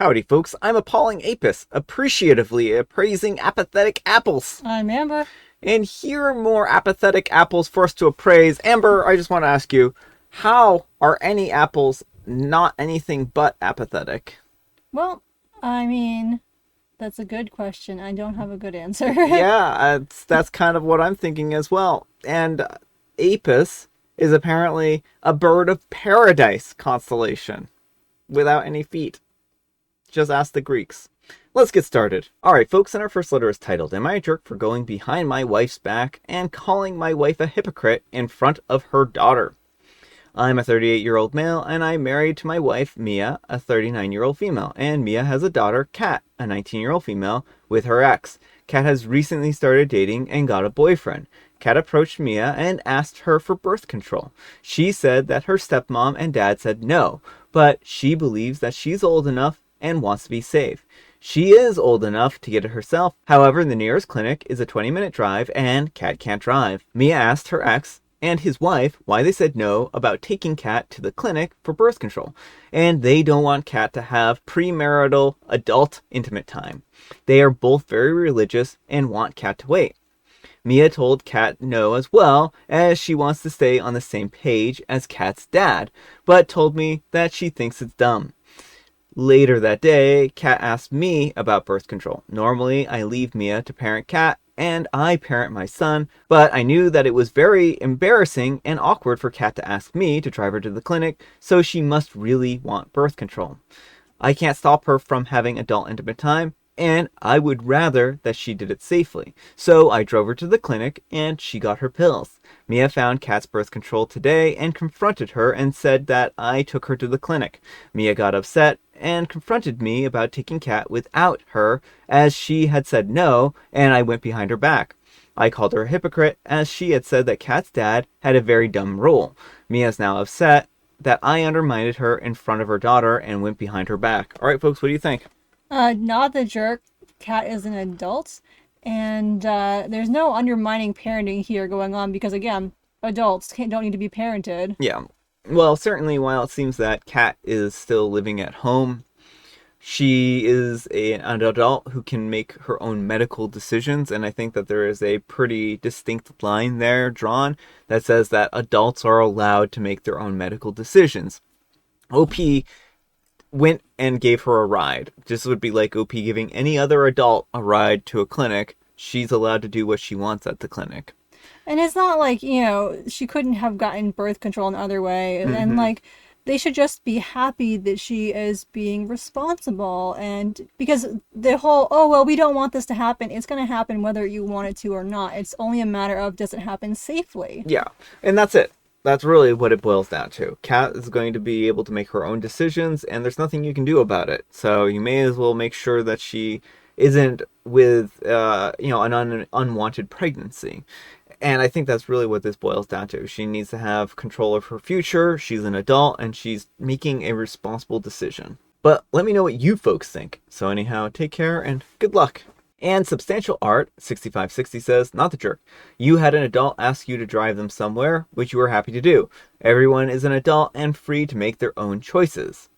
Howdy, folks. I'm Appalling Apis, appreciatively appraising apathetic apples. I'm Amber. And here are more apathetic apples for us to appraise. Amber, I just want to ask you, how are any apples not anything but apathetic? Well, that's a good question. I don't have a good answer. Yeah, that's kind of what I'm thinking as well. And Apis is apparently a bird of paradise constellation without any feet. Just ask the Greeks. Let's get started. Alright folks, and our first letter is titled, Am I a jerk for going behind my wife's back and calling my wife a hypocrite in front of her daughter? I'm a 38-year-old male, and I'm married to my wife, Mia, a 39-year-old female, and Mia has a daughter, Kat, a 19-year-old female, with her ex. Kat has recently started dating and got a boyfriend. Kat approached Mia and asked her for birth control. She said that her stepmom and dad said no, but she believes that she's old enough and wants to be safe. She is old enough to get it herself. However, the nearest clinic is a 20-minute drive and Kat can't drive. Mia asked her ex and his wife why they said no about taking Kat to the clinic for birth control. And they don't want Kat to have premarital adult intimate time. They are both very religious and want Kat to wait. Mia told Kat no as well, as she wants to stay on the same page as Kat's dad, but told me that she thinks it's dumb. Later that day, Kat asked me about birth control. Normally, I leave Mia to parent Kat, and I parent my son, but I knew that it was very embarrassing and awkward for Kat to ask me to drive her to the clinic, so she must really want birth control. I can't stop her from having adult intimate time, and I would rather that she did it safely. So I drove her to the clinic, and she got her pills. Mia found Kat's birth control today and confronted her and said that I took her to the clinic. Mia got upset and confronted me about taking Kat without her, as she had said no, and I went behind her back. I called her a hypocrite, as she had said that Kat's dad had a very dumb role. Mia's now upset that I undermined her in front of her daughter and went behind her back. Alright folks, what do you think? Not the jerk. Kat is an adult, and there's no undermining parenting here going on because, again, adults don't need to be parented. Yeah. Well, certainly while it seems that Kat is still living at home, she is an adult who can make her own medical decisions, and I think that there is a pretty distinct line there drawn that says that adults are allowed to make their own medical decisions. OP went and gave her a ride. This would be like OP giving any other adult a ride to a clinic. She's allowed to do what she wants at the clinic. And it's not like, she couldn't have gotten birth control in other way. Mm-hmm. And, they should just be happy that she is being responsible. And because the whole, oh, well, we don't want this to happen, it's going to happen whether you want it to or not. It's only a matter of, does it happen safely? Yeah, and that's it. That's really what it boils down to. Kat is going to be able to make her own decisions, and there's nothing you can do about it. So you may as well make sure that she isn't with, an unwanted pregnancy. And I think that's really what this boils down to. She needs to have control of her future. She's an adult, and she's making a responsible decision. But let me know what you folks think. So anyhow, take care, and good luck. And Substantial Art 6560 says, Not the jerk. You had an adult ask you to drive them somewhere, which you were happy to do. Everyone is an adult and free to make their own choices.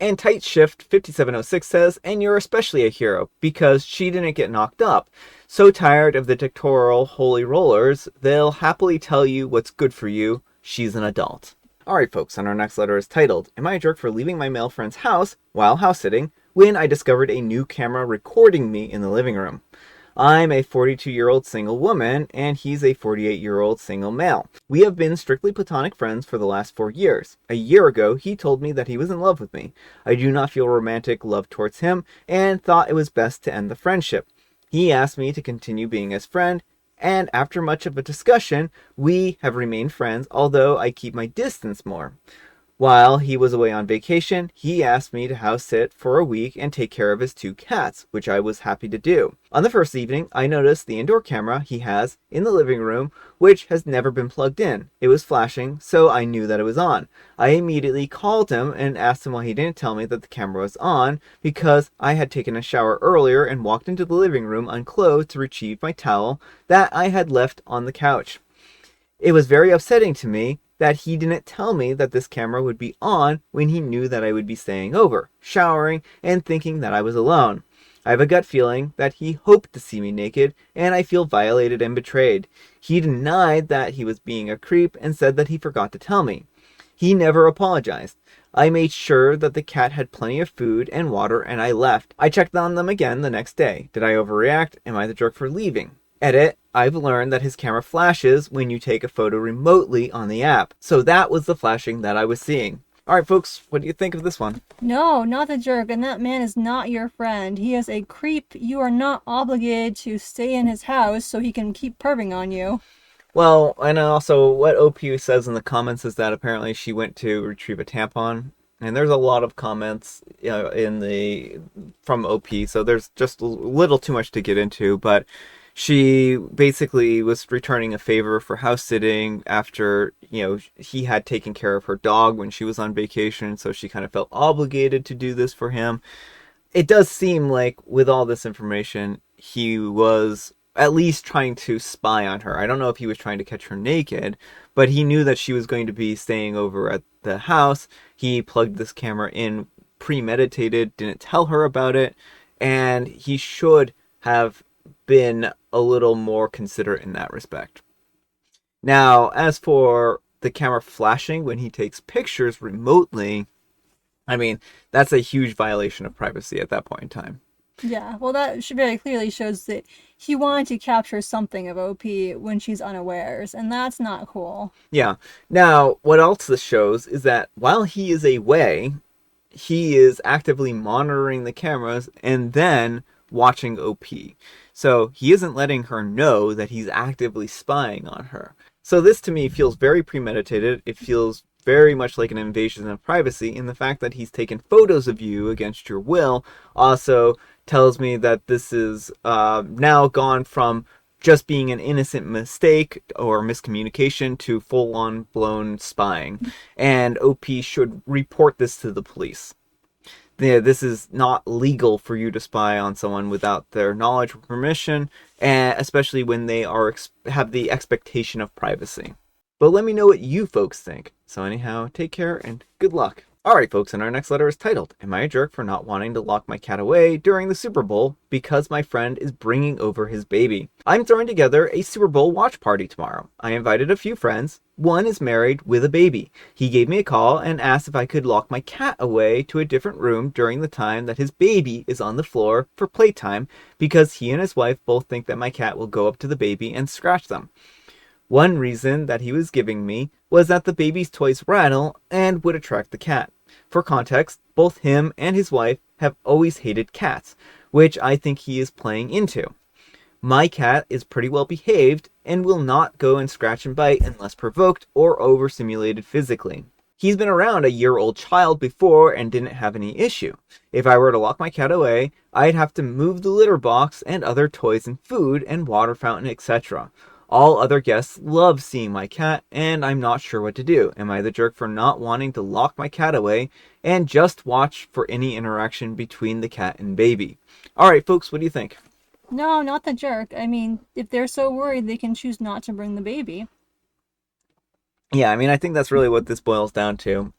And Tight Shift 5706 says, And you're especially a hero, because she didn't get knocked up. So tired of the dictatorial holy rollers, they'll happily tell you what's good for you. She's an adult. Alright folks, and our next letter is titled, Am I a jerk for leaving my male friend's house while house-sitting when I discovered a new camera recording me in the living room? I'm a 42-year-old single woman, and he's a 48-year-old single male. We have been strictly platonic friends for the last 4 years. A year ago, he told me that he was in love with me. I do not feel romantic love towards him, and thought it was best to end the friendship. He asked me to continue being his friend, and after much of a discussion, we have remained friends, although I keep my distance more. While he was away on vacation, he asked me to house sit for a week and take care of his 2 cats, which I was happy to do. On the first evening, I noticed the indoor camera he has in the living room, which has never been plugged in. It was flashing, so I knew that it was on. I immediately called him and asked him why he didn't tell me that the camera was on, because I had taken a shower earlier and walked into the living room unclothed to retrieve my towel that I had left on the couch. It was very upsetting to me, that he didn't tell me that this camera would be on when he knew that I would be staying over, showering, and thinking that I was alone. I have a gut feeling that he hoped to see me naked, and I feel violated and betrayed. He denied that he was being a creep and said that he forgot to tell me. He never apologized. I made sure that the cat had plenty of food and water, and I left. I checked on them again the next day. Did I overreact? Am I the jerk for leaving? Edit, I've learned that his camera flashes when you take a photo remotely on the app. So that was the flashing that I was seeing. Alright folks, what do you think of this one? No, not the jerk, and that man is not your friend. He is a creep. You are not obligated to stay in his house so he can keep perving on you. Well, and also what OP says in the comments is that apparently she went to retrieve a tampon. And there's a lot of comments from OP, so there's just a little too much to get into, but she basically was returning a favor for house sitting after, he had taken care of her dog when she was on vacation, so she kind of felt obligated to do this for him. It does seem like with all this information, he was at least trying to spy on her. I don't know if he was trying to catch her naked, but he knew that she was going to be staying over at the house. He plugged this camera in premeditated, didn't tell her about it, and he should have been a little more considerate in that respect. Now, as for the camera flashing when he takes pictures remotely, I mean, that's a huge violation of privacy at that point in time. Yeah, well, that very clearly shows that he wanted to capture something of OP when she's unawares, and that's not cool. Yeah. Now, what else this shows is that while he is away, he is actively monitoring the cameras and then watching OP. So he isn't letting her know that he's actively spying on her. So this to me feels very premeditated. It feels very much like an invasion of privacy, and the fact that he's taken photos of you against your will also tells me that this is now gone from just being an innocent mistake or miscommunication to full-on blown spying. And OP should report this to the police. This is not legal for you to spy on someone without their knowledge or permission, and especially when they have the expectation of privacy. But let me know what you folks think. So anyhow, take care and good luck. Alright folks, and our next letter is titled, Am I a Jerk for Not Wanting to Lock My Cat Away During the Super Bowl Because My Friend is Bringing Over His Baby? I'm throwing together a Super Bowl watch party tomorrow. I invited a few friends. One is married with a baby. He gave me a call and asked if I could lock my cat away to a different room during the time that his baby is on the floor for playtime because he and his wife both think that my cat will go up to the baby and scratch them. One reason that he was giving me was that the baby's toys rattle and would attract the cat. For context, both him and his wife have always hated cats, which I think he is playing into. My cat is pretty well behaved and will not go and scratch and bite unless provoked or overstimulated physically. He's been around a year-old child before and didn't have any issue. If I were to lock my cat away, I'd have to move the litter box and other toys and food and water fountain, etc. All other guests love seeing my cat, and I'm not sure what to do. Am I the jerk for not wanting to lock my cat away and just watch for any interaction between the cat and baby? Alright folks, what do you think? No, not the jerk. I mean, if they're so worried, they can choose not to bring the baby. Yeah, I mean, I think that's really what this boils down to.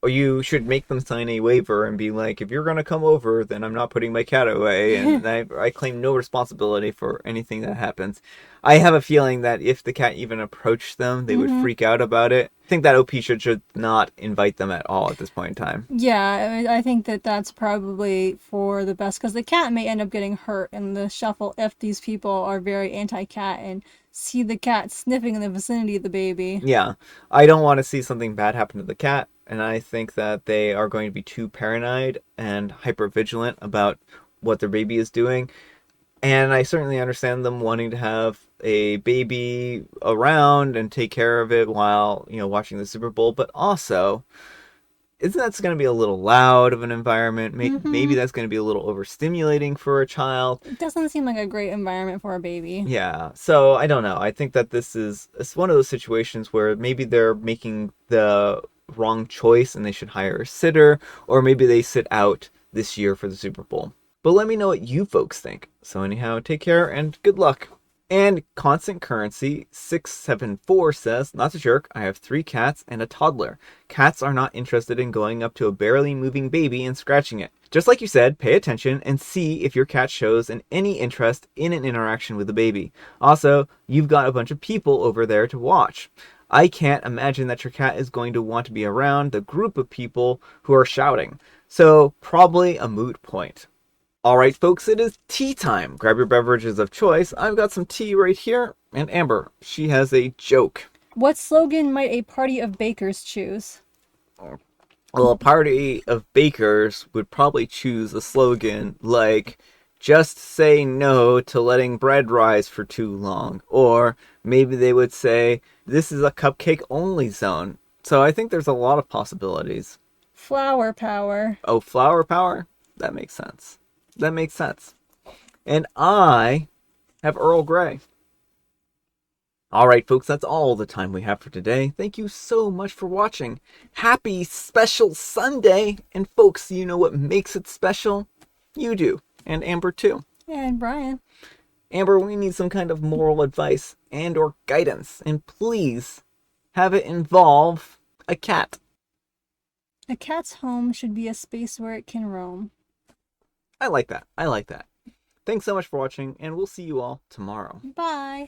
Or you should make them sign a waiver and be like, if you're going to come over, then I'm not putting my cat away, and I claim no responsibility for anything that happens. I have a feeling that if the cat even approached them, they would freak out about it. I think that OP should not invite them at all at this point in time. Yeah, I think that that's probably for the best, because the cat may end up getting hurt in the shuffle if these people are very anti-cat and see the cat sniffing in the vicinity of the baby. Yeah, I don't want to see something bad happen to the cat, and I think that they are going to be too paranoid and hyper-vigilant about what their baby is doing. And I certainly understand them wanting to have a baby around and take care of it while, watching the Super Bowl. But also, isn't that going to be a little loud of an environment? Maybe that's going to be a little overstimulating for a child. It doesn't seem like a great environment for a baby. Yeah, so I don't know. I think that it's one of those situations where maybe they're making the wrong choice and they should hire a sitter, or maybe they sit out this year for the Super Bowl. But let me know what you folks think. So anyhow, take care and good luck. And Constant Currency 674 says, not to jerk, I have 3 cats and a toddler. Cats are not interested in going up to a barely moving baby and scratching it. Just like you said, pay attention and see if your cat shows any interest in an interaction with the baby. Also, you've got a bunch of people over there to watch. I can't imagine that your cat is going to want to be around the group of people who are shouting. So, probably a moot point. Alright, folks, it is tea time. Grab your beverages of choice. I've got some tea right here. And Amber, she has a joke. What slogan might a party of bakers choose? Well, a party of bakers would probably choose a slogan like, just say no to letting bread rise for too long. Or maybe they would say, this is a cupcake only zone. So I think there's a lot of possibilities. Flower power. Oh, flower power? That makes sense. That makes sense. And I have Earl Grey. All right, folks, that's all the time we have for today. Thank you so much for watching. Happy special Sunday. And folks, you know what makes it special? You do. And Amber too. And Brian. Amber, we need some kind of moral advice and or guidance. And please have it involve a cat. A cat's home should be a space where it can roam. I like that. I like that. Thanks so much for watching, and we'll see you all tomorrow. Bye.